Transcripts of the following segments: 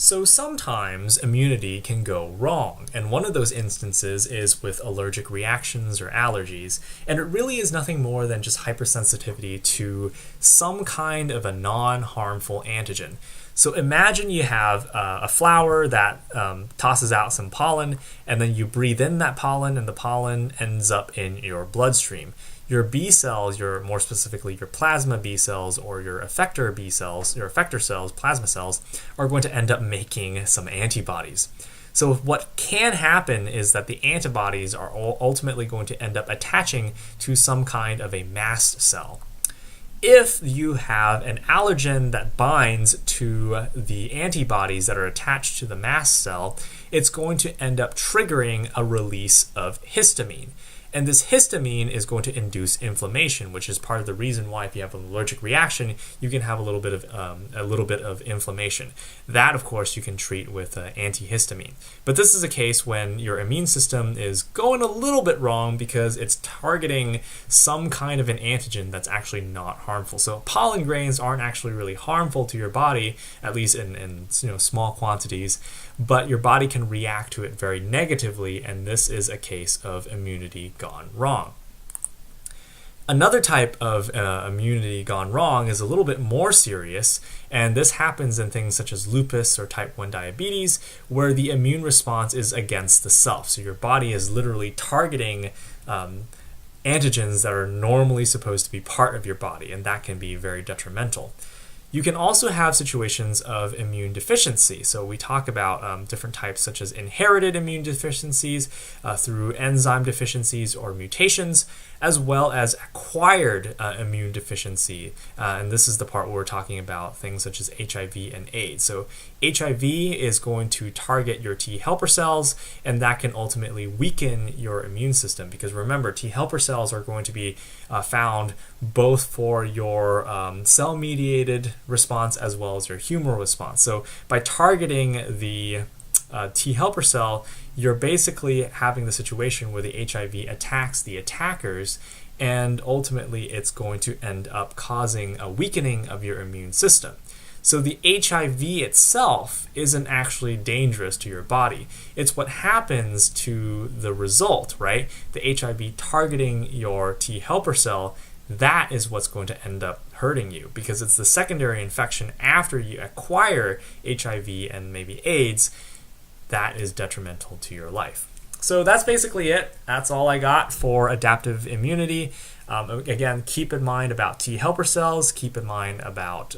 So sometimes immunity can go wrong, and one of those instances is with allergic reactions or allergies, and it really is nothing more than just hypersensitivity to some kind of a non-harmful antigen. So imagine you have a flower that tosses out some pollen, and then you breathe in that pollen, and the pollen ends up in your bloodstream. Your B cells, more specifically your plasma B cells or your effector B cells, your effector cells, plasma cells, are going to end up making some antibodies. So what can happen is that the antibodies are ultimately going to end up attaching to some kind of a mast cell. If you have an allergen that binds to the antibodies that are attached to the mast cell, it's going to end up triggering a release of histamine. And this histamine is going to induce inflammation, which is part of the reason why if you have an allergic reaction, you can have a little bit of inflammation. That, of course, you can treat with antihistamine. But this is a case when your immune system is going a little bit wrong because it's targeting some kind of an antigen that's actually not harmful. So pollen grains aren't actually really harmful to your body, at least in small quantities, but your body can react to it very negatively, and this is a case of immunity gone wrong. Another type of immunity gone wrong is a little bit more serious, and this happens in things such as lupus or type 1 diabetes, where the immune response is against the self. So your body is literally targeting antigens that are normally supposed to be part of your body, and that can be very detrimental. You can also have situations of immune deficiency. So we talk about different types such as inherited immune deficiencies through enzyme deficiencies or mutations, as well as acquired immune deficiency. And this is the part where we're talking about things such as HIV and AIDS. So HIV is going to target your T helper cells, and that can ultimately weaken your immune system. Because remember, T helper cells are going to be found both for your cell-mediated response as well as your humoral response. So by targeting the T helper cell, you're basically having the situation where the HIV attacks the attackers, and ultimately it's going to end up causing a weakening of your immune system. So the HIV itself isn't actually dangerous to your body. It's what happens to the result, right? The HIV targeting your T helper cell, that is what's going to end up hurting you, because it's the secondary infection after you acquire HIV and maybe AIDS that is detrimental to your life. So that's basically it. That's all I got for adaptive immunity. Again, keep in mind about T helper cells, keep in mind about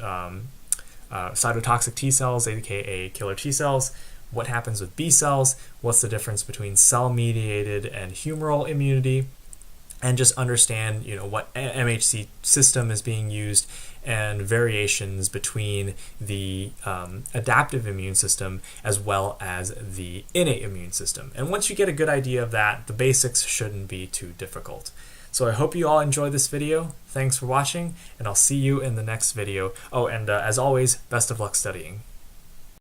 cytotoxic T cells, aka killer T cells. What happens with B cells? What's the difference between cell-mediated and humoral immunity? And just understand, what MHC system is being used and variations between the adaptive immune system as well as the innate immune system. And once you get a good idea of that, the basics shouldn't be too difficult. So I hope you all enjoyed this video. Thanks for watching, and I'll see you in the next video. Oh, and as always, best of luck studying.